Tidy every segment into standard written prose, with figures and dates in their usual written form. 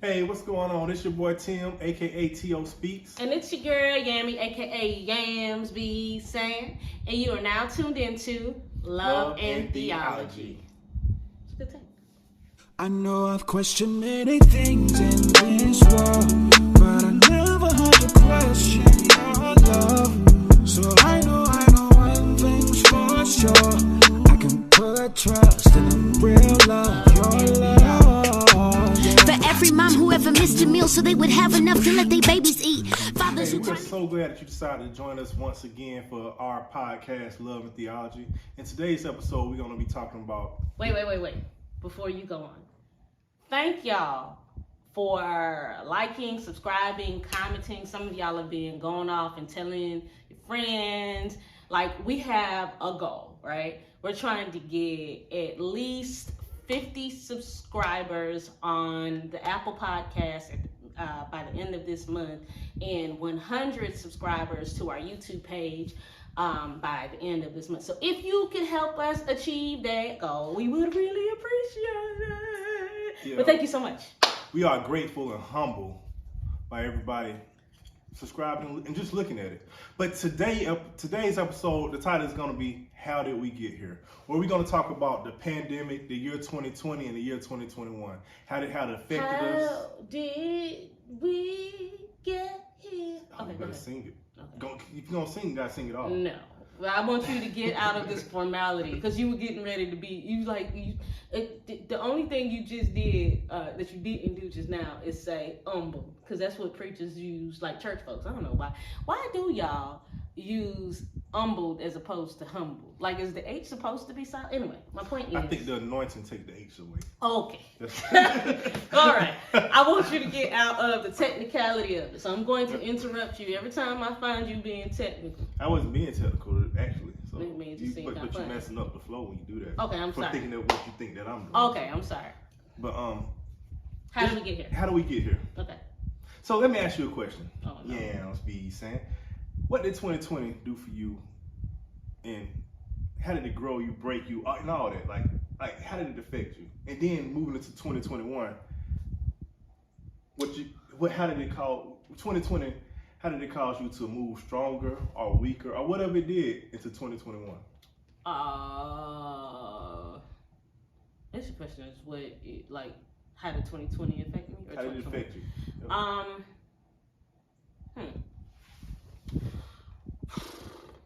Hey, what's going on? It's your boy Tim, aka T.O. Speaks. And it's your girl Yammy, aka Yams Be Saying. And you are now tuned into Love and Theology. It's a good thing. I know I've questioned many things in this world, but I never had to question your love. So I know one thing's for sure. I can put trust in a real love, your love. For every mom who ever missed a meal so they would have enough to let their babies eat. Fathers Hey, who we're so glad that you decided to join us once again for our podcast, Love and Theology. In today's episode, we're going to be talking about... Wait. Before you go on. Thank y'all for liking, subscribing, commenting. Some of y'all have been going off and telling your friends. Like, we have a goal, right? We're trying to get at least 50 subscribers on the Apple Podcast by the end of this month, and 100 subscribers to our YouTube page by the end of this month. So if you can help us achieve that goal, we would really appreciate it. Yeah. But thank you so much. We are grateful and humble by everybody subscribing and just looking at it. But today's episode, the title is going to be How Did We Get Here? Where we're going to talk about the pandemic, the year 2020 and the year 2021. How it affected us. How did we get here? You better sing it. Okay. If you're going to sing, you got to sing it all. No. I want you to get out of this formality because you were getting ready to be, the only thing you just did that you didn't do just now is say humble, because that's what preachers use, like church folks. I don't know why. Why do y'all use humbled as opposed to humble? Like, is the H supposed to be silent? Anyway, my point is... I think the anointing take the H away. Okay. All right. I want you to get out of the technicality of it. So I'm going to interrupt you every time I find you being technical. I wasn't being technical, actually. So It means you seem but kinda you're funny. messing up the flow when you do that. Okay, I'm for sorry. thinking of what you think that I'm doing. Okay, I'm sorry. But How did we get here? How do we get here? Okay. So let me ask you a question. Oh, no. Yeah, I'm be saying, what did 2020 do for you, and how did it grow you, break you, and all that? Like how did it affect you? And then moving into 2021, how did it cause 2020? How did it cause you to move stronger or weaker or whatever it did into 2021? This question is how did 2020 affect me? Or How did it 2021? affect you?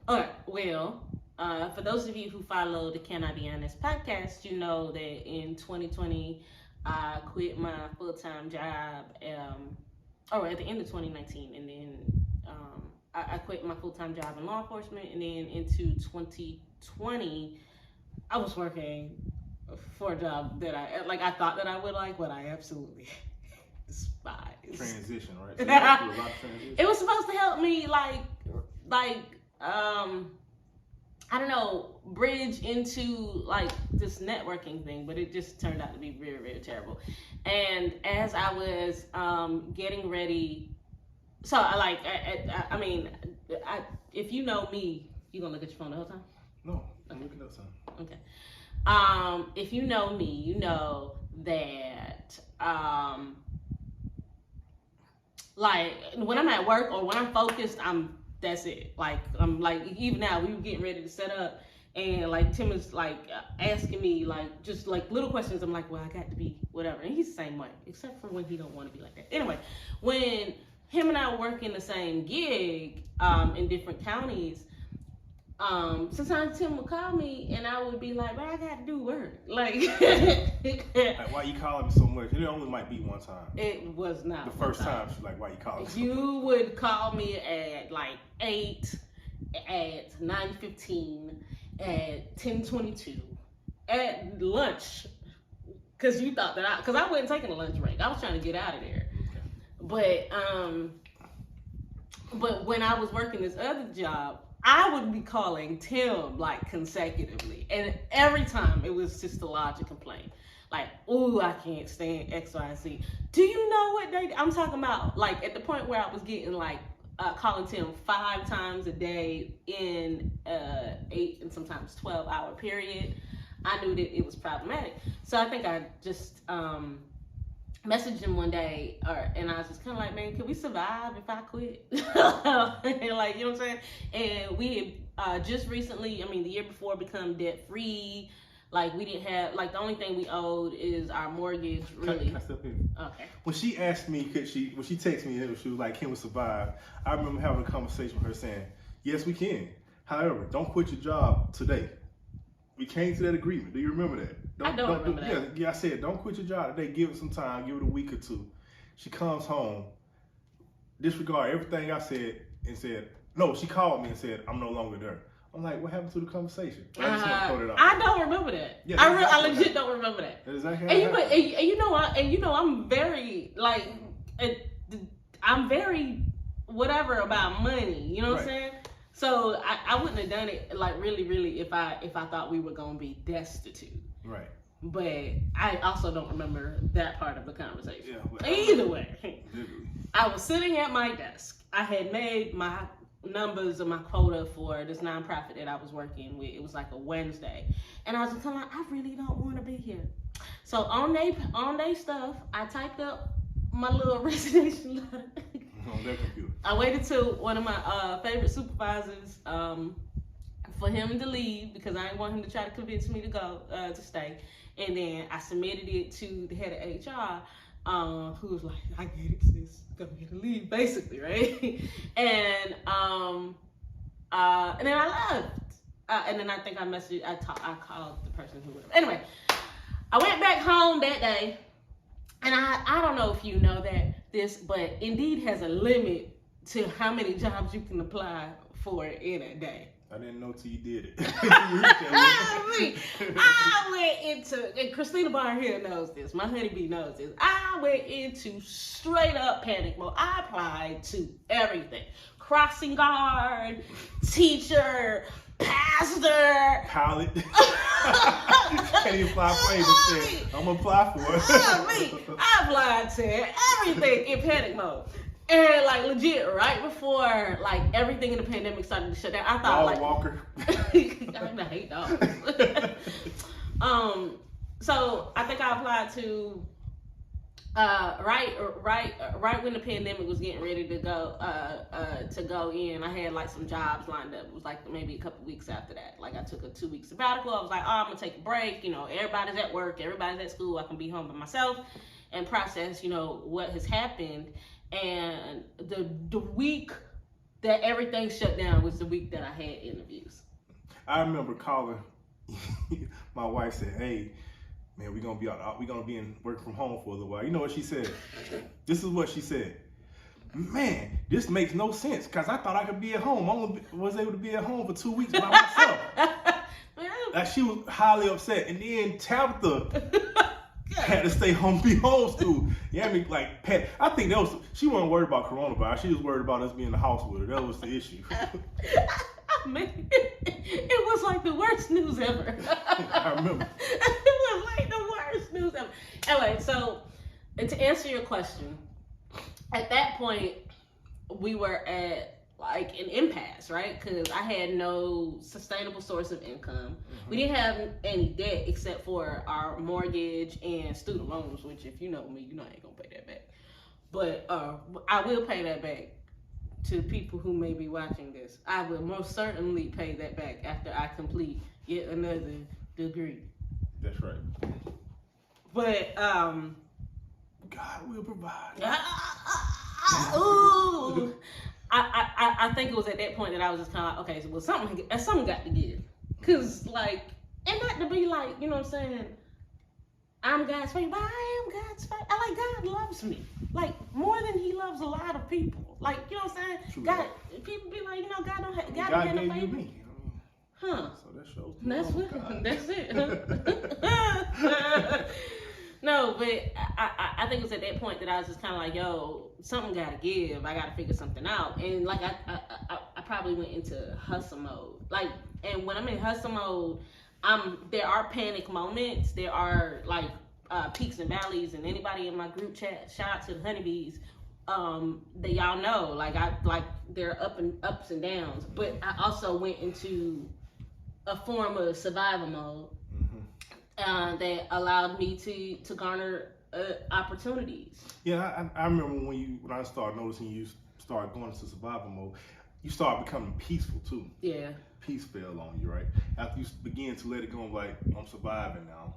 All right. Well, for those of you who follow the Can I Be Honest podcast, you know that in 2020, I quit my full-time job, at the end of 2019, and then I quit my full-time job in law enforcement, and then into 2020, I was working for a job that I thought that I would like, but I absolutely despise. Transition, right? So you went through a lot of transition. It was supposed to help me I don't know, bridge into this networking thing, but it just turned out to be very, very terrible. And as I was getting ready, so if you know me, you gonna look at your phone the whole time? No, I'm looking up something. Okay. If you know me, you know that when I'm at work or when I'm focused, that's it. Even now, we were getting ready to set up, and Tim is asking me just little questions. I'm like, well, I got to be whatever, and he's the same way, except for when he don't want to be like that. Anyway, when him and I work in the same gig in different counties, sometimes Tim would call me and I would be like, but I got to do work. Why you calling me so much? It only might be one time. It was not the first time. She's like, why you calling me so You would call me at 8, at 9:15, at 10:22, at lunch, because you thought that because I wasn't taking a lunch break. I was trying to get out of there. Okay. But when I was working this other job, I would be calling Tim consecutively, and every time it was just a logic complaint. Ooh, I can't stand X, Y, Z. Do you know what they? I'm talking about at the point where I was getting calling Tim 5 times a day in 8 and sometimes 12-hour period. I knew that it was problematic, so I think I just messaged him one day, and I was just kind of like, man, can we survive if I quit? And like, you know what I'm saying? And we had just recently, I mean, the year before, become debt free. Like, we didn't have, like, the only thing we owed is our mortgage, really. Can I step in? Okay. When she asked me, when she texted me, she was like, can we survive? I remember having a conversation with her saying, yes, we can. However, don't quit your job today. We came to that agreement. Do you remember that? I don't remember that. Yeah, I said, don't quit your job today. Give it some time. Give it a week or two. She comes home, disregard everything I said, and said, no, she called me and said, I'm no longer there. I'm like, what happened to the conversation? I just want to throw that out. I don't remember that. Yeah, I legit don't remember that. That is exactly And you know, I'm very like, I'm very whatever about money. You know what I'm saying? So I wouldn't have done it like really if I thought we were gonna be destitute. Right. But I also don't remember that part of the conversation. Yeah, but either way, literally. I was sitting at my desk. I had made my numbers of my quota for this nonprofit that I was working with. It was like a Wednesday, and I was kind of like, I really don't want to be here. So on they stuff, I typed up my little resignation letter. On their computer. I waited till one of my favorite supervisors for him to leave, because I didn't want him to try to convince me to go to stay, and then I submitted it to the head of HR. Who was like, I get it, sis, go get a leave, basically, right? And then I left. And then I think I called the person who would have. Anyway, I went back home that day, and I don't know if you know but Indeed has a limit to how many jobs you can apply for in a day. I didn't know till you did it. I went into, and Christina Barr here knows this, my honeybee knows this, I went into straight up panic mode. I applied to everything. Crossing guard, teacher, pastor. Pilot. Can't even fly plane instead. I'm gonna apply for it. I applied to everything in panic mode. And like legit, right before like everything in the pandemic started to shut down, I thought Dog walker. I hate dogs. So I think I applied to right when the pandemic was getting ready to go in. I had like some jobs lined up. It was like maybe a couple weeks after that. Like I took a 2-week sabbatical. I was like, oh, I'm gonna take a break. You know, everybody's at work, everybody's at school. I can be home by myself and process, you know, what has happened. And the week that everything shut down was the week that I had interviews. I remember calling my wife, said, hey, man, we're gonna be in work from home for a little while. You know what she said? This is what she said. Man, this makes no sense, because I thought I could be at home. I only was able to be at home for 2 weeks by myself. Like, she was highly upset. And then Tabitha had to stay home, be homeschooled. Yeah, I mean, like, Pat, I think she wasn't worried about coronavirus. She was worried about us being in the house with her. That was the issue. Man, it was like the worst news ever. I remember. It was like the worst news ever. Anyway, so to answer your question, at that point, we were at like an impasse, right? Because I had no sustainable source of income. Mm-hmm. We didn't have any debt except for our mortgage and student loans, which if you know me, you know I ain't gonna pay that back. But I will pay that back to people who may be watching this. I will most certainly pay that back after I complete yet another degree. That's right. But God will provide. Ooh. I think it was at that point that I was just kind of like, okay, so well, something got to give. Cause like, and not to be like, you know what I'm saying, I'm God's favorite, but I am God's favorite. Like, God loves me, like more than He loves a lot of people. Like, you know what I'm saying? True. God, people be like, you know, God don't have God no gave favor. you me. Huh? So that shows. That's it. No, but I think it was at that point that I was just kind of like, yo, something gotta give. I gotta figure something out. And like I probably went into hustle mode. Like, and when I'm in hustle mode, there are panic moments. There are like peaks and valleys. And anybody in my group chat, shout out to the honeybees. That y'all know, like there are ups and downs. But I also went into a form of survival mode. That allowed me to garner opportunities. Yeah, I remember when I started noticing you started going into survival mode, you started becoming peaceful too. Yeah. Peace fell on you, right? After you begin to let it go, like, I'm surviving now.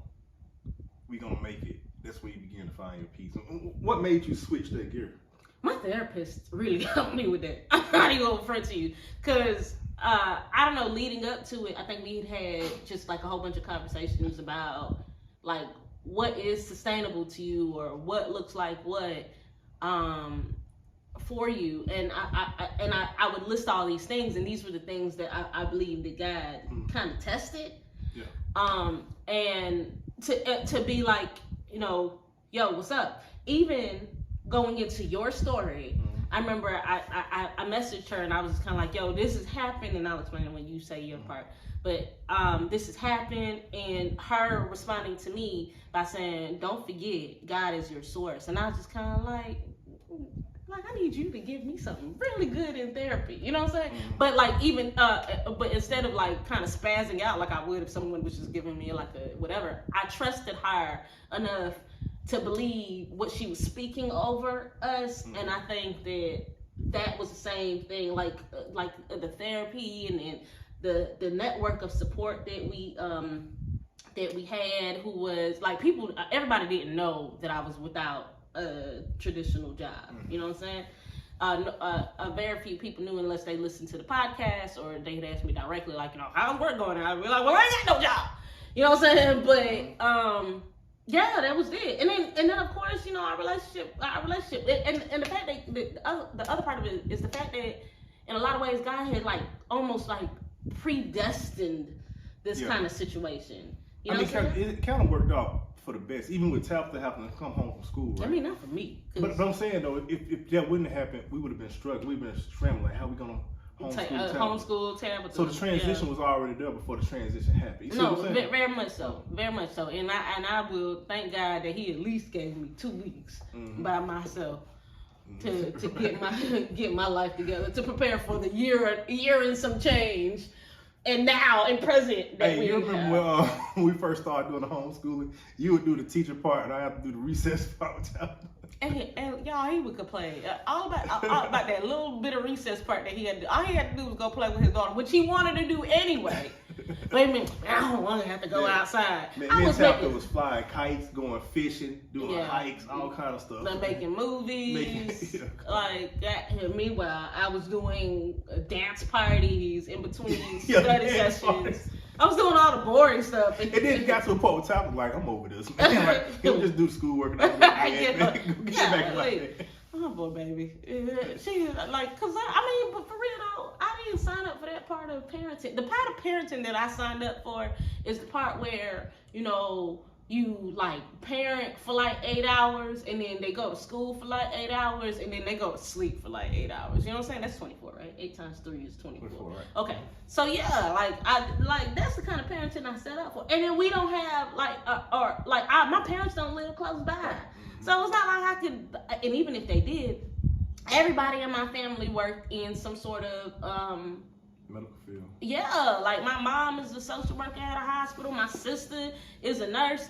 We're gonna make it. That's where you begin to find your peace. What made you switch that gear? My therapist really helped me with that. I'm not even gonna front to you, cause I don't know. Leading up to it, I think we had just like a whole bunch of conversations about like what is sustainable to you or what looks like what for you, and I would list all these things, and these were the things that I believe that God kind of tested. Yeah. And to be like, you know, yo, what's up? Even going into your story, I remember I messaged her and I was kind of like, yo, this has happened, and I'll explain it when you say your part. But this has happened, and her responding to me by saying, don't forget, God is your source. And I was just kind of like, I need you to give me something really good in therapy. You know what I'm saying? But like even, but instead of like kind of spazzing out like I would if someone was just giving me like a whatever, I trusted her enough to believe what she was speaking over us. And I think that was the same thing, like the therapy and then the network of support that we had, who was like people, everybody didn't know that I was without a traditional job. You know what I'm saying? Very few people knew unless they listened to the podcast or they had asked me directly, like, you know, how's work going? And I'd be like, well, I ain't got no job. You know what I'm saying? But yeah, that was it. And then of course, you know, our relationship, and the fact that the other part of it is the fact that in a lot of ways God had like almost like predestined this kind of situation. You know it kind of worked out for the best, even with Tabitha having to come home from school, right? I mean, not for me. But I'm saying though, if that wouldn't have happened, we would have been struggling. We'd been scrambling. Like, how we gonna homeschool Tabitha? So the transition was already there before the transition happened. You see what I'm saying? Very much so, very much so. And I will thank God that He at least gave me 2 weeks by myself to get my life together, to prepare for the year and some change. And now, in present, that we you remember when we first started doing the homeschooling? You would do the teacher part, and I have to do the recess part. And y'all, he would complain all about that little bit of recess part that he had to do. All he had to do was go play with his daughter, which he wanted to do anyway. Wait a minute, I don't want to have to go outside. I was flying kites, going fishing, doing hikes, all kind of stuff. Making movies, like that. And meanwhile, I was doing dance parties in between study sessions. I was doing all the boring stuff. And then it got to a point where Tyler was like, I'm over this, man. Like, he'll just do the schoolwork and I'll get back in my oh boy, baby. She like, cause I mean, but for real though, I didn't sign up for that part of parenting. The part of parenting that I signed up for is the part where, you know, you like parent for like 8 hours and then they go to school for like 8 hours and then they go to sleep for like 8 hours. You know what I'm saying? That's 24, right? 8 times 3 is 24. Right? Okay. So yeah, like that's the kind of parenting I set up for. And then we don't have my parents don't live close by. So it's not like I could, and even if they did, everybody in my family worked in some sort of medical field. Yeah, like my mom is a social worker at a hospital. My sister is a nurse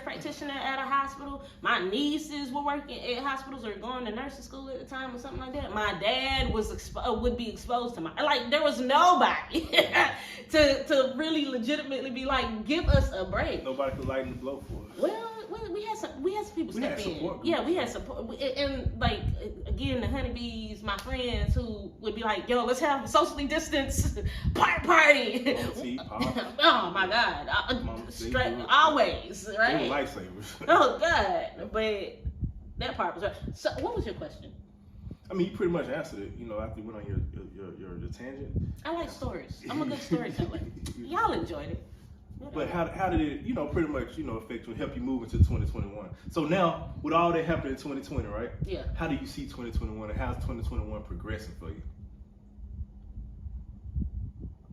practitioner at a hospital. My nieces were working at hospitals or going to nursing school at the time or something like that. My dad would be exposed to like there was nobody to really legitimately be like, give us a break. Nobody could lighten the blow for us. Well, we had some people step in. Yeah, we had support. And like again, the honeybees, my friends who would be like, yo, let's have a socially distanced party. Oh my God. Always, right? They were lifesavers. Oh God. But that part was right. So what was your question? I mean, you pretty much answered it, you know, after you went on your tangent. I like stories. I'm a good storyteller. Y'all enjoyed it. But how did it, you know, pretty much, you know, affect you and help you move into 2021? So now, with all that happening in 2020, right? Yeah. How do you see 2021 and how's 2021 progressing for you?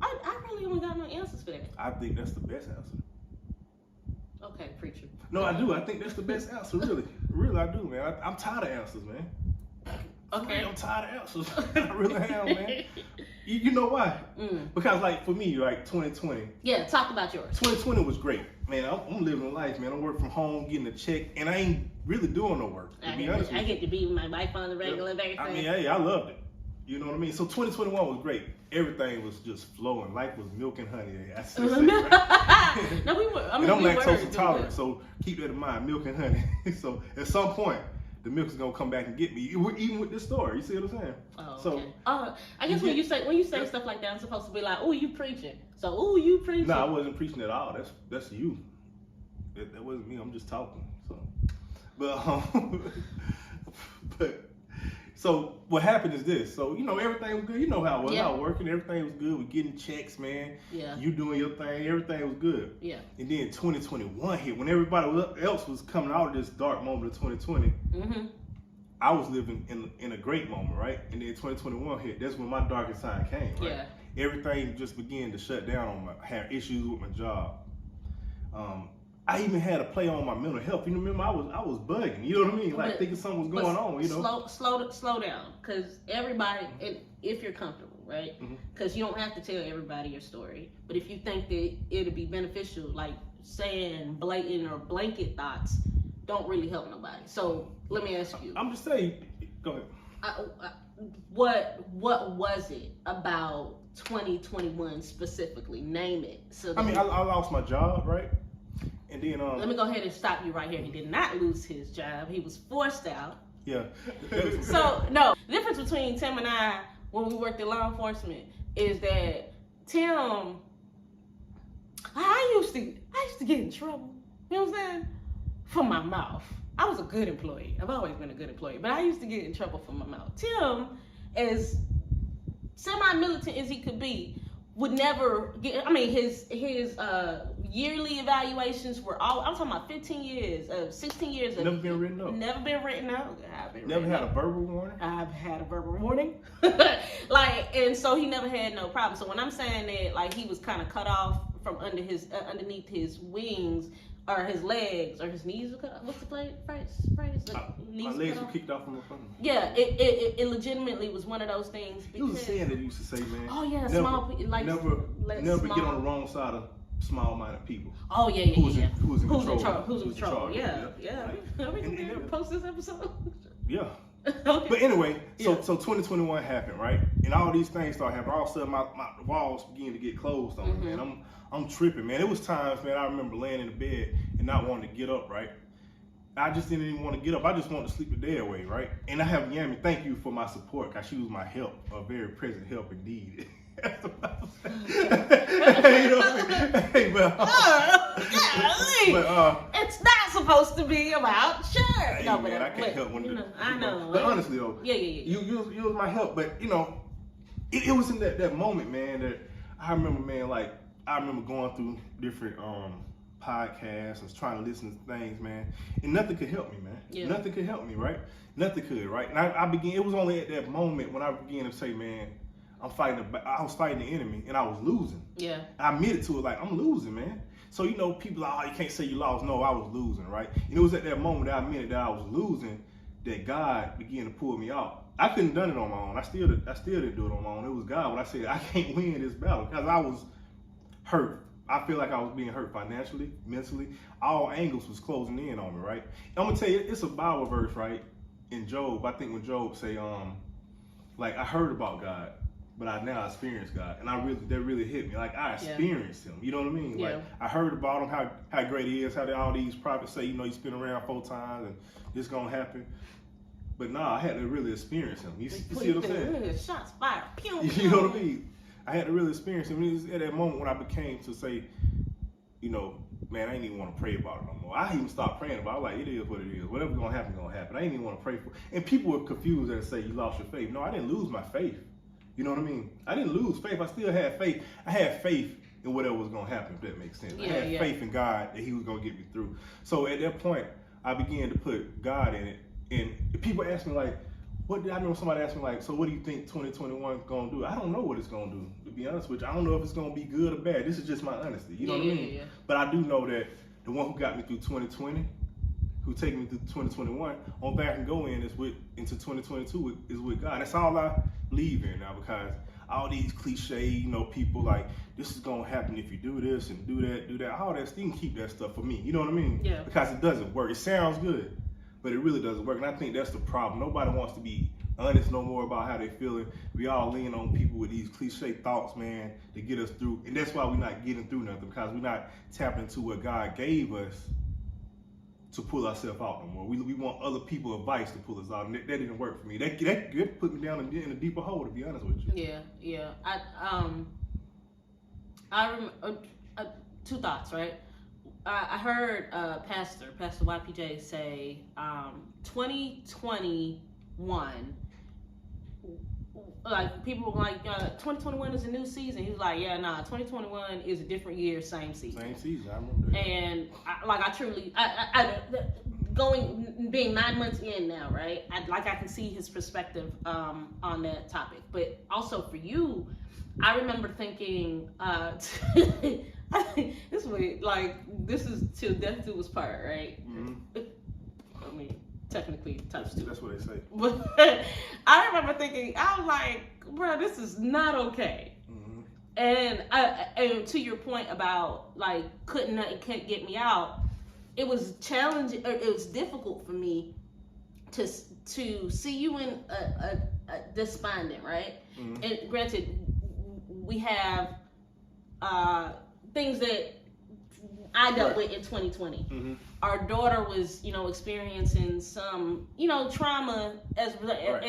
I really don't got no answers for that. I think that's the best answer. Okay, preacher. No, I do. I think that's the best answer, really. Really, I do, man. I'm tired of answers, man. Okay. I'm tired of answers. I really am, man. You know why? Because like for me, like 2020. Yeah, talk about yours. 2020 was great, man. I'm living life, man. I'm working from home, getting a check, and I ain't really doing no work. To be honest with you. I get to be with my wife on the regular basis. I mean, hey, I loved it. You know what I mean? So 2021 was great. Everything was just flowing. Life was milk and honey. I say, right? No, we were. And I'm lactose intolerant, so keep that in mind, milk and honey. So at some point, the milk is gonna come back and get me, even with this story. You see what I'm saying? Oh, so, okay. I guess when you say stuff like that, I'm supposed to be like, "Oh, you preaching?" So, "Oh, you preaching?" No, I wasn't preaching at all. That's you. That wasn't me. I'm just talking. So, but so what happened is this. So everything was good. You know how it was. I was working. Everything was good. We're getting checks, man. Yeah. You doing your thing. Everything was good. Yeah. And then 2021 hit when everybody else was coming out of this dark moment of 2020. Mm-hmm. I was living in a great moment, right? And then 2021 hit. That's when my darkest time came. Right? Yeah. Everything just began to shut down on I had issues with my job. I even had to play on my mental health. You remember, I was bugging. You know what I mean? Like thinking something was going on. You know. Slow down, because everybody, if you're comfortable, right? Because you don't have to tell everybody your story. But if you think that it'll be beneficial, like saying blatant or blanket thoughts, don't really help nobody. So let me ask you. I'm just saying. Go ahead. What was it about 2021 specifically? Name it. So I mean, I lost my job, right? And then let me go ahead and stop you right here. He did not lose his job. He was forced out. Yeah. So no, the difference between Tim and I when we worked in law enforcement is that Tim, I used to get in trouble. You know what I'm saying? For my mouth. I was a good employee. I've always been a good employee, but I used to get in trouble for my mouth. Tim, as semi-militant as he could be, would never get. I mean, his yearly evaluations were all. I'm talking about 15 years, 16 years. Never been written up. Never been written out. Never had a verbal warning. I've had a verbal warning. And so he never had no problem. So when I'm saying that, like, he was kind of cut off from underneath his wings or his legs or his knees were cut off. What's the phrase? My legs were kicked off from the front. Yeah, it legitimately was one of those things. It was a saying that he used to say, man. Oh yeah, never get on the wrong side of small-minded people. Oh yeah. Who's in control? Who's in control? Yeah. Are we gonna post this episode? Yeah. Okay. But anyway, so 2021 happened, right? And all these things started happening. All of a sudden, my walls began to get closed on me, man. I'm tripping, man. It was times, man, I remember laying in the bed and not wanting to get up, right? I just didn't even want to get up. I just wanted to sleep the day away, right? And I have Yami, thank you for my support, because she was my help, a very present help indeed. That's what I'm saying. You know what I mean? But, it's not supposed to be about sure. Hey, no, man, I can't help when I know. But honestly, though, yeah. You was my help, but it was in that moment, man, that I remember, man. Like I remember going through different podcasts and trying to listen to things, man, and nothing could help me, man. Yeah. Nothing could help me, right? Nothing could, right? And I began. It was only at that moment when I began to say, man, I was fighting the enemy, and I was losing. Yeah. I admitted to it, like, I'm losing, man. So, people are, you can't say you lost. No, I was losing, right? And it was at that moment that I admitted that I was losing that God began to pull me out. I couldn't have done it on my own. I still didn't do it on my own. It was God when I said, I can't win this battle, because I was hurt. I feel like I was being hurt financially, mentally. All angles was closing in on me, right? I'm going to tell you, it's a Bible verse, right? In Job, I think when Job say, like, I heard about God, but I now experience God, and that really hit me. Like, I experienced Him. You know what I mean? Yeah. Like, I heard about Him, how great He is, how all these prophets say, He's been around 4 times and it's gonna happen. But I had to really experience Him. You see what I'm saying? Shots fired. Pew, you know what I mean? I had to really experience Him. It was at that moment when I became to say, man, I didn't even want to pray about it no more. I even stopped praying about it. I was like, it is what it is. Whatever's gonna happen, gonna happen. I didn't even want to pray for it. And people were confused and say, you lost your faith. No, I didn't lose my faith. You know what I mean? I didn't lose faith. I still had faith. I had faith in whatever was going to happen, if that makes sense. I had faith in God that He was going to get me through. So at that point, I began to put God in it. And people ask me, like, I remember somebody asked me, like, so what do you think 2021 is going to do? I don't know what it's going to do, to be honest with you. I don't know if it's going to be good or bad. This is just my honesty. You know what I mean? Yeah. But I do know that the one who got me through 2020 who take me through 2021 on back and go in into 2022 is with God. That's all I believe in now, because all these cliche, people like, this is gonna happen if you do this and do that, all that, you can keep that stuff for me. You know what I mean? Yeah. Because it doesn't work. It sounds good, but it really doesn't work. And I think that's the problem. Nobody wants to be honest no more about how they feeling. We all lean on people with these cliche thoughts, man, to get us through. And that's why we're not getting through nothing, because we're not tapping into what God gave us to pull ourselves out no more. We want other people's advice to pull us out, and that didn't work for me. That put me down in a deeper hole, to be honest with you. Yeah. I remember two thoughts, right? I heard Pastor YPJ say 2021. Like, people were like, 2021 is a new season. He was like, 2021 is a different year, same season. Same season, I remember that. And being 9 months in now, right? I can see his perspective on that topic. But also for you, I remember thinking, this is till death do us part, right? Mm-hmm. I mean, technically times two. That's what they say. But I remember thinking, I was like, bro, this is not okay. Mm-hmm. And to your point about like couldn't get me out, it was challenging. It was difficult for me to see you in a despondent, right? Mm-hmm. And granted, we have things that I dealt with in 2020. Mm-hmm. Our daughter was, experiencing some, trauma as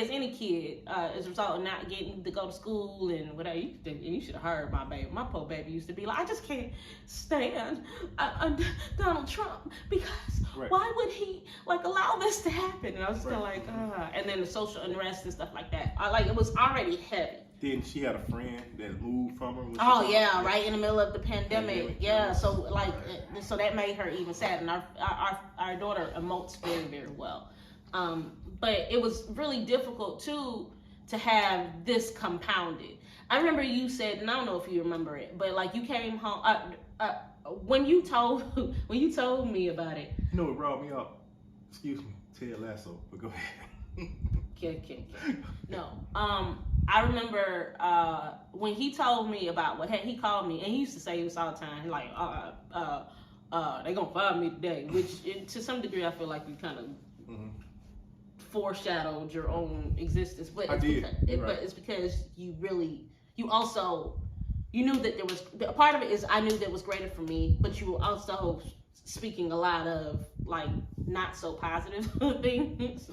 any kid, as a result of not getting to go to school and whatever. You should have heard my baby. My poor baby used to be like, I just can't stand Donald Trump, because why would he allow this to happen? And I was just kind of like, and then the social unrest and stuff like that. It was already heavy. Then she had a friend that moved from her. Right in the middle of the pandemic. Yeah, so so that made her even sad. And our daughter emotes very, very well. But it was really difficult too to have this compounded. I remember you said, and I don't know if you remember it, but you came home when you told me about it. You know what brought me up? Excuse me, Ted Lasso. But go ahead. Okay. No. I remember when he told me about he called me, and he used to say this all the time. Like, they gonna fire me today, which to some degree I feel like you kind of foreshadowed your own existence. But I did. But it's because you also knew that there was a part of it is I knew that was greater for me, but you were also speaking a lot of not so positive things.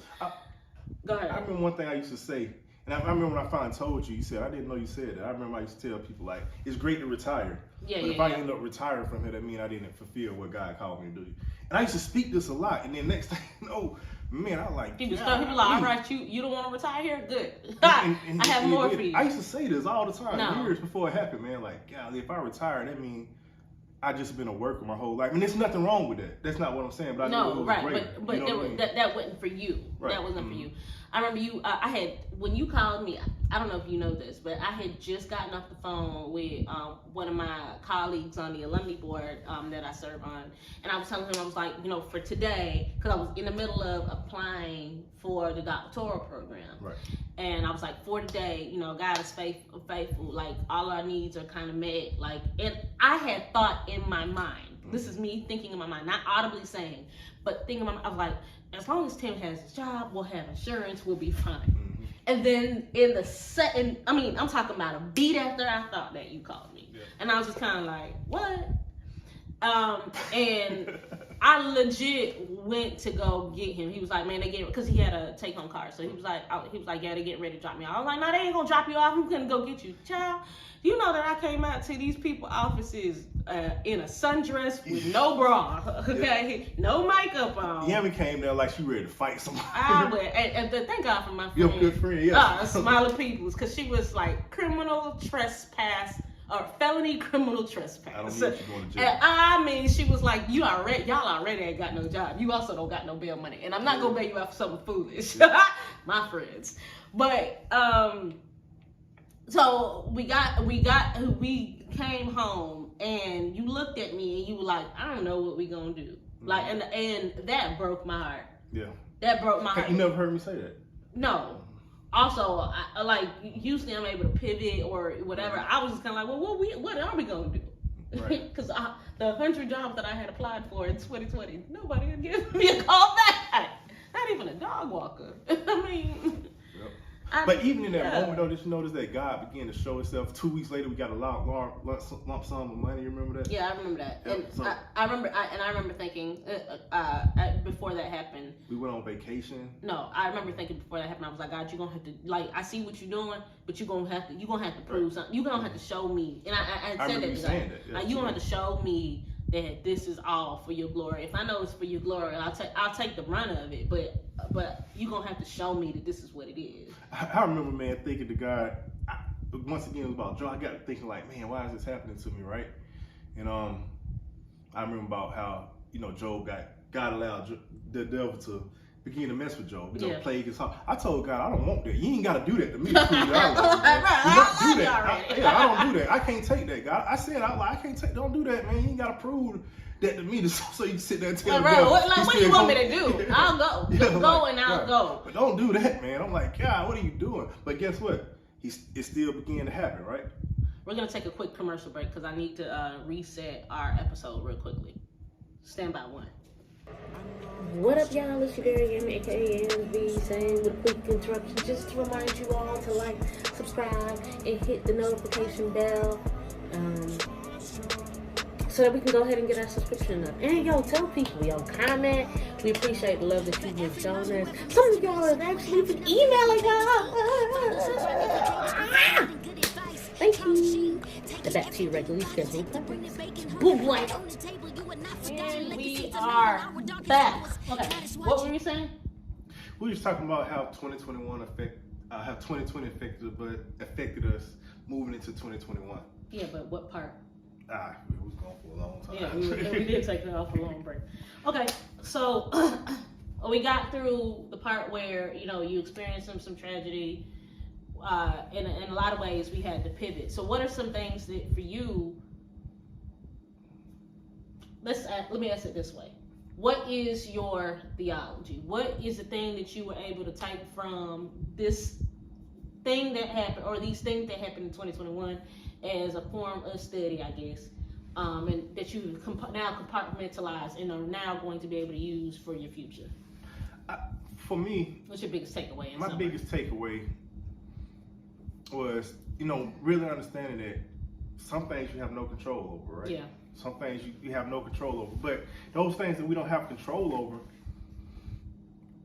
Go ahead. I remember one thing I used to say, and I remember when I finally told you, you said, I didn't know you said that. I remember I used to tell people, it's great to retire. But if I end up retiring from here, that means I didn't fulfill what God called me to do. And I used to speak this a lot. And then next thing you know, man, I like, people like, all right, you don't want to retire here? Good. I have more for you. I used to say this all the time, years before it happened, man. Golly, if I retire, that means I just been a worker my whole life. I mean, there's nothing wrong with that. That's not what I'm saying. But I know it was great. But that wasn't for you. Right. That wasn't for you. I remember when you called me, I don't know if you know this, but I had just gotten off the phone with one of my colleagues on the alumni board that I serve on. And I was telling him, I was like, for today, because I was in the middle of applying for the doctoral program. Right. And I was like, for today, God is faithful. All our needs are kind of met. And I had thought in my mind, this is me thinking in my mind, not audibly saying, but thinking in my mind, I was like, as long as Tim has his job, we'll have insurance, we'll be fine. Mm-hmm. And then I'm talking about a beat after I thought that you called me. Yeah. And I was just kind of like, what? And I legit went to go get him. He was like, man, because he had a take-home car. So he was like, yeah, they getting ready to drop me off. I was like, no, they ain't gonna drop you off. I'm gonna go get you. Child, you know that I came out to these people's offices in a sundress with no bra, okay? No makeup on. Yami came there like she ready to fight somebody. And thank God for my friend. Your good friend, yeah. Smiling Peoples, because she was like criminal trespass or felony criminal trespass. I don't need you going to jail. And I mean, she was like, y'all already ain't got no job. You also don't got no bail money, and I'm not gonna bail you out for something foolish, my friends. But so we came home, and you looked at me and you were like, I don't know what we gonna do. Like, and that broke my heart. Yeah. That broke my heart. You never heard me say that. No. Also, like, usually I'm able to pivot or whatever. I was just kind of like, well, what are we going to do? Because the 100 jobs that I had applied for in 2020, nobody would give me a call back. Not even a dog walker. I mean... But even in that moment, though, did you notice that God began to show Himself? 2 weeks later, we got a lump sum of money. You remember that? Yeah, I remember that. Yeah, And so, I remember thinking before that happened. We went on vacation. No, I remember thinking before that happened. I was like, God, you're gonna have to, like, I see what you're doing, but you're gonna have to prove something. You're gonna have to show me. And I said that to God. Like, you're gonna have to show me that this is all for your glory. If I know it's for your glory, I'll take the brunt of it. But you're gonna have to show me that this is what it is. I remember, man, thinking to God, once again, it was about joy. I got thinking, like, man, why is this happening to me, right? And I remember about how, Job God allowed the devil to begin to mess with Job. Plague his heart. I told God, I don't want that. You ain't got to do that to me. I don't do that. I can't take that, God. I said out loud, don't do that, man. You ain't got to prove that to me so you can sit there and tell me. What do you want me to do? I'll go. I'll go. But don't do that, man. I'm like, God, what are you doing? But guess what? It still began to happen, right? We're going to take a quick commercial break because I need to reset our episode real quickly. Stand by one. What up, y'all? It's your girl, Yami, aka MV, saying with a quick interruption just to remind you all to like, subscribe, and hit the notification bell. So that we can go ahead and get our subscription up. And tell people, comment. We appreciate the love that you've shown us. Some of y'all have actually been emailing us. Thank you. Back to your regularly scheduled programs. Boom, boy. And we are back. Okay, what were you saying? We were just talking about how 2021 how 2020 affected us moving into 2021. Yeah, but what part? We was gone for a long time. Yeah, we did take off a long break. Okay, so we got through the part where you experienced some tragedy. In a lot of ways, we had to pivot. So, what are some things that for you? Let me ask it this way: what is your theology? What is the thing that you were able to take from this thing that happened, or these things that happened in 2021? As a form of study, I guess, and that you now compartmentalize and are now going to be able to use for your future. For me, what's your biggest takeaway? My biggest takeaway was, really understanding that some things you have no control over, right? Yeah. Some things you have no control over, but those things that we don't have control over,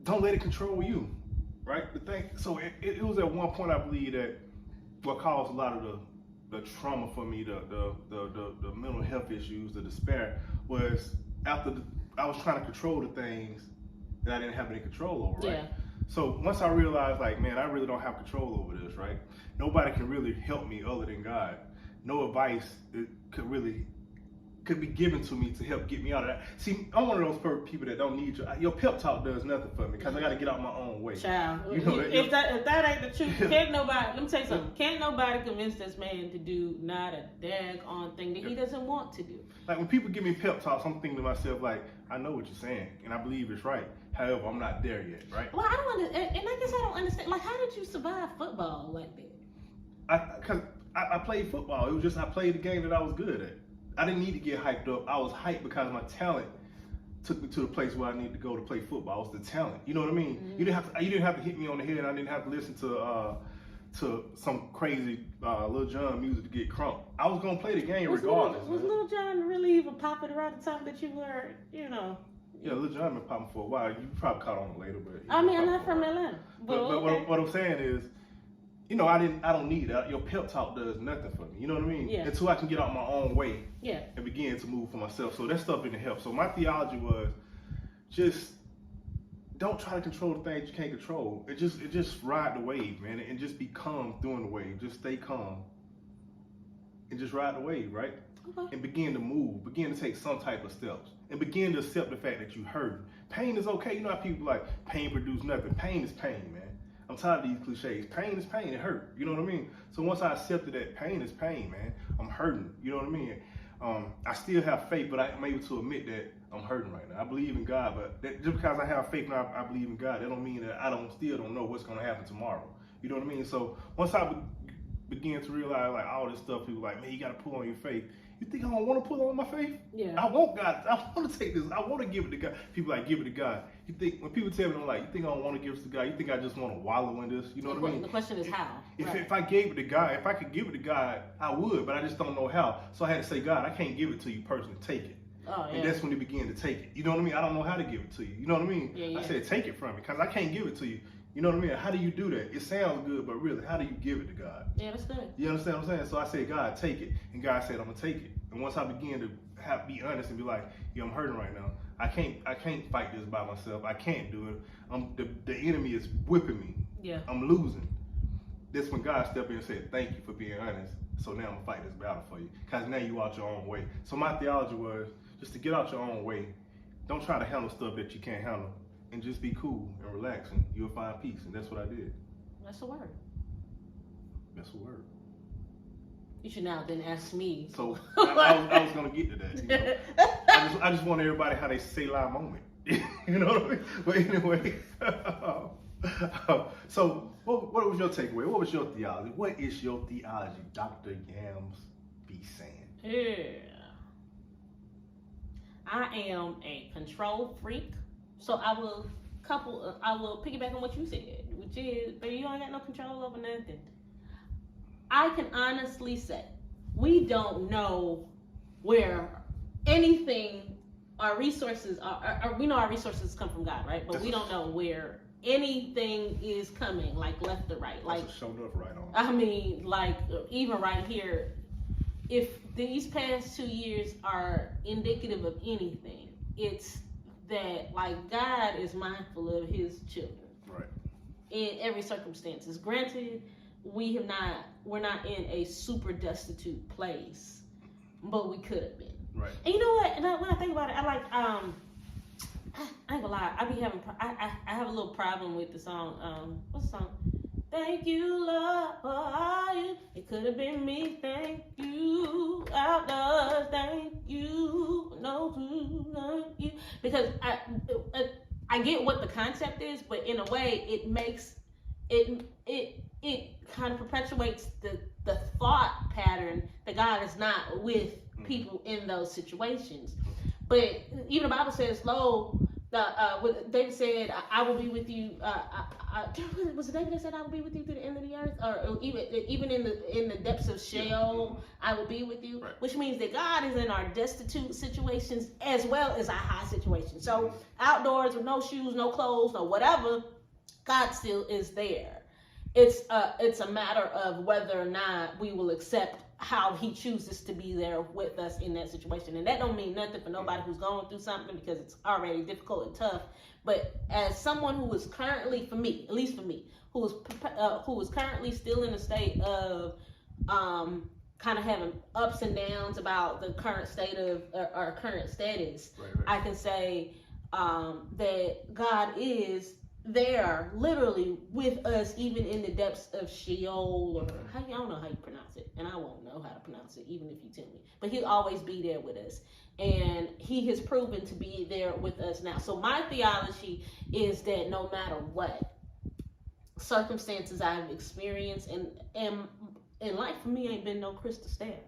don't let it control you, right? So it was at one point I believe that what caused a lot of the trauma for me, the mental health issues, the despair, was after I was trying to control the things that I didn't have any control over, right? Yeah. So once I realized, like, man, I really don't have control over this, right? Nobody can really help me other than God. No advice could be given to me to help get me out of that. See, I'm one of those people that don't need you. Your pep talk does nothing for me because I got to get out my own way. Child, if that ain't the truth, can't nobody. Let me tell you something. Can't nobody convince this man to do not a daggone thing that he doesn't want to do. Like when people give me pep talks, I'm thinking to myself, like, I know what you're saying, and I believe it's right. However, I'm not there yet, right? Well, I don't understand, and I guess I don't understand. Like, how did you survive football like that? Because I played football. It was just I played the game that I was good at. I didn't need to get hyped up. I was hyped because my talent took me to the place where I needed to go to play football. It was the talent. You know what I mean? Mm-hmm. You didn't have to hit me on the head. I didn't have to listen to some crazy Lil Jon music to get crunk. I was gonna play the game regardless. Was Lil Jon really even popping around the time that you were, Yeah, Lil Jon been popping for a while. You probably caught on later, but I'm not from Atlanta. But okay. what I'm saying is, I don't need that. Your pep talk does nothing for me. You know what I mean? Yeah. Until I can get out my own way. Yeah. And begin to move for myself. So that stuff didn't help. So my theology was just don't try to control the things you can't control. It just ride the wave, man, and just be calm during the wave. Just stay calm and just ride the wave, right? Okay. And begin to move. Begin to take some type of steps. And begin to accept the fact that you hurt. Pain is okay. You know how people like pain produce nothing. Pain is pain, man. I'm tired of these cliches. Pain is pain. It hurt. You know what I mean? So once I accepted that pain is pain, man, I'm hurting. You know what I mean? I still have faith, but I'm able to admit that I'm hurting right now. I believe in God, but just because I have faith and I believe in God, that don't mean that I still don't know what's going to happen tomorrow. You know what I mean? So once I begin to realize like all this stuff, people like, man, you got to pull on your faith. You think I don't want to pull on my faith? Yeah. I want God. I want to take this. I want to give it to God. People like, give it to God. You think when people tell me, I'm like, you think I don't want to give it to God? You think I just want to wallow in this? You know what I mean? The question is how. If I gave it to God, if I could give it to God, I would, but I just don't know how. So I had to say, God, I can't give it to you personally. Take it. Oh, yeah. And that's when he began to take it. You know what I mean? I don't know how to give it to you. You know what I mean? Yeah. I said, take it from me because I can't give it to you. You know what I mean? How do you do that? It sounds good, but really, how do you give it to God? Yeah, that's good. You understand what I'm saying? So I said, God, take it. And God said, I'm going to take it. And once I began to be honest and be like, yeah, I'm hurting right now. I can't fight this by myself. I can't do it. The enemy is whipping me. Yeah. I'm losing. That's when God stepped in and said, thank you for being honest. So now I'm going to fight this battle for you. Because now you out your own way. So my theology was just to get out your own way. Don't try to handle stuff that you can't handle. And just be cool and relax, and you'll find peace. And that's what I did. That's the word. That's the word. You should now then ask me. So I was going to get to that. You know? I just want everybody how they say la moment. You know what I mean? But anyway, so what was your takeaway? What was your theology? What is your theology, Dr. Yams be saying? Yeah. I am a control freak. So I will piggyback on what you said, which is, baby, you ain't got no control over nothing. I can honestly say, we don't know where anything, our resources are, we know our resources come from God, right? But we don't know where anything is coming, like left or right. Like, showed up right on. I mean, like, even right here, if these past 2 years are indicative of anything, it's that like God is mindful of his children. Right. In every circumstances. Granted, we're not in a super destitute place, but we could have been. Right. And you know what? And when I think about it, I like I ain't gonna lie, I have a little problem with the song. What's the song? Thank you, Lord, for all you. It could have been me. Thank you, outdoors. Thank you, no, thank you. Because I get what the concept is, but in a way, it makes it kind of perpetuates the thought pattern that God is not with people in those situations. But even the Bible says, "Lo." David said, "I will be with you." Was it David that said, "I will be with you to the end of the earth," or even in the depths of Sheol, I will be with you. Right. Which means that God is in our destitute situations as well as our high situations. So outdoors with no shoes, no clothes, no whatever, God still is there. It's a matter of whether or not we will accept how he chooses to be there with us in that situation. And that don't mean nothing for nobody who's going through something, because it's already difficult and tough. But as someone who is currently, for me, at least for me, who is currently still in a state of kind of having ups and downs about the current state of our current status, right. I can say that God is there literally with us, even in the depths of Sheol, or I don't know how you pronounce it, and I won't know how to pronounce it even if you tell me, but he'll always be there with us, and he has proven to be there with us now. So my theology is that no matter what circumstances I've experienced, and life for me ain't been no crystal stair,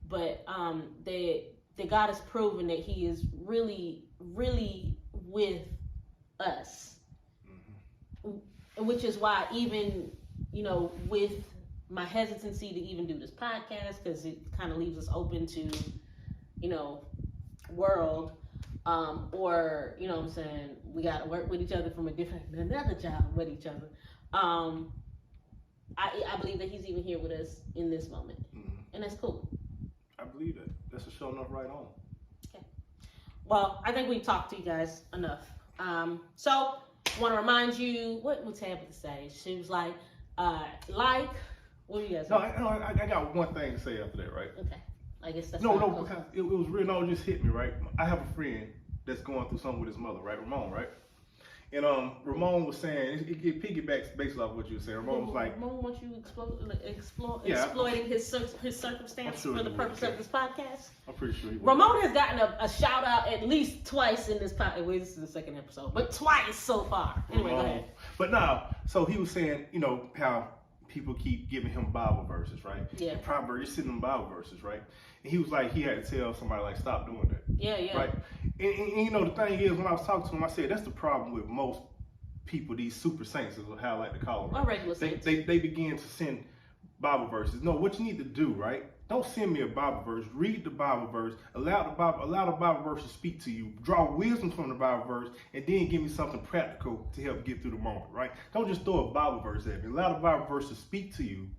but that God has proven that he is really, really with us, which is why even, with my hesitancy to even do this podcast, because it kind of leaves us open to, world, or, what I'm saying, we got to work with each other from another job with each other. I believe that he's even here with us in this moment, and that's cool. I believe that. That's a show enough right on. Okay. Well, I think we've talked to you guys enough. So want to remind you what Tabitha say. She was like, what do you guys? No, I got one thing to say after that, right? Okay. I guess that's no, because it was real. No, it just hit me, right? I have a friend that's going through something with his mother, right? Ramon, right? And Ramon was saying, it piggybacks based off what you were saying. Ramon was like, Ramon wants you Yeah, exploiting his circumstance sure for the he purpose would. of this podcast. I'm pretty sure he was. Ramon has gotten a shout out at least twice in this podcast. Well, this is the second episode, but twice so far. Anyway, go ahead. But now, so he was saying, you know, how people keep giving him Bible verses, right? Yeah. And Proverbs, sending them Bible verses, right? And he was like, he had to tell somebody, like, stop doing that. Yeah. Right? And you know, the thing is, when I was talking to him, I said, that's the problem with most people, these super saints is how I like to call them. Or regular saints. They begin to send Bible verses. No, what you need to do, right? Don't send me a Bible verse. Read the Bible verse. Allow the Bible verse to speak to you. Draw wisdom from the Bible verse, and then give me something practical to help get through the moment, right? Don't just throw a Bible verse at me. Allow the Bible verse to speak to you.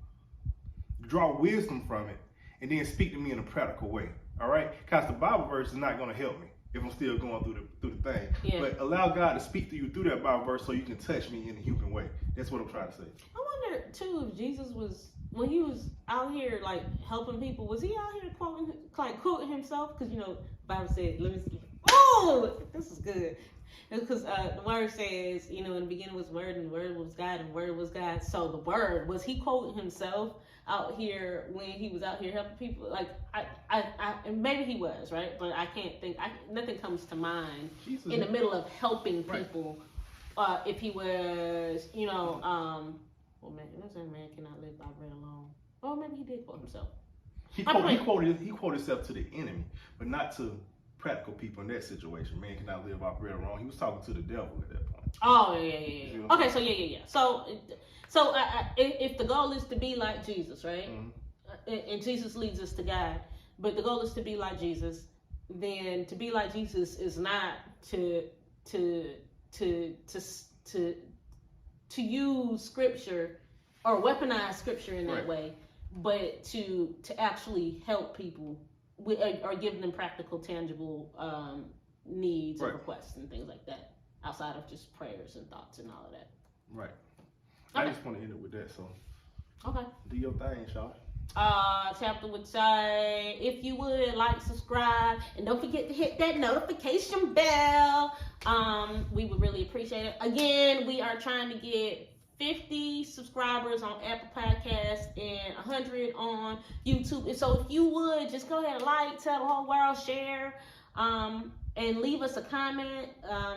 Draw wisdom from it, and then speak to me in a practical way. All right? Because the Bible verse is not going to help me if I'm still going through the thing. Yeah. But allow God to speak to you through that Bible verse so you can touch me in a human way. That's what I'm trying to say. I wonder too if Jesus was, when he was out here like helping people, was he out here quoting himself? Because you know, the Bible said, "Let me see." Oh, this is good. Because the word says, you know, in the beginning was Word, and the Word was God, and the Word was God. So the Word, was he quoting himself out here when he was out here helping people? Like, and maybe he was, right? But I can't think, nothing comes to mind Jesus. in the middle of helping Right. people. If he was, you know, well, man, cannot live by bread alone. Or maybe he did quote himself. He quoted himself to the enemy, but not to practical people in that situation. Man cannot live off bread alone. He was talking to the devil at that point. Oh, yeah. Okay, so yeah. So if the goal is to be like Jesus, right? Mm-hmm. And Jesus leads us to God, but the goal is to be like Jesus, then to be like Jesus is not to use scripture or weaponize scripture in that Right. way, but to actually help people or give them practical, tangible needs Right. and requests and things like that, outside of just prayers and thoughts and all of that. Right. Okay. I just want to end it with that. So Okay. do your thing, Shaw. Chapter would say, if you would, like, subscribe, and don't forget to hit that notification bell. We would really appreciate it. Again, we are trying to get 50 subscribers on Apple Podcasts and 100 on YouTube. And so if you would, just go ahead and like, tell the whole world, share, and leave us a comment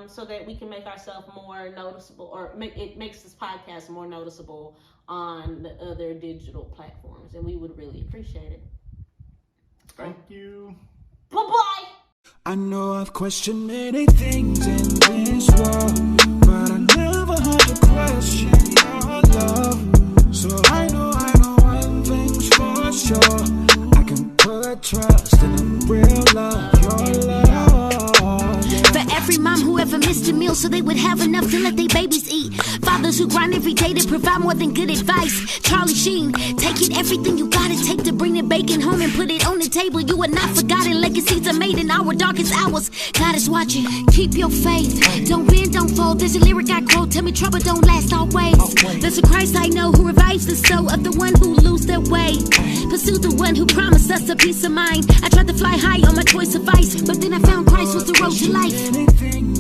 so that we can make ourselves more noticeable, or it makes this podcast more noticeable on the other digital platforms. And we would really appreciate it. Thank you. Bye-bye. I know I've questioned many things in this world, but I never had to question your love. So I know one thing's for sure. I can put trust in a real love, your love. For every mom who ever missed a meal so they would have enough to let their babies eat. Fathers who grind every day to provide more than good advice. Charlie Sheen, take it, everything you gotta take to bring the bacon home and put it on the table. You are not forgotten, legacies are made in our darkest hours. God is watching, keep your faith. Don't bend, don't fold, there's a lyric I quote. Tell me trouble don't last always. There's a Christ I know who revives the soul of the one who lose their way. Pursue the one who promised us a peace of mind. I tried to fly high on my choice of vice, but then I found Christ was the road to life. Many things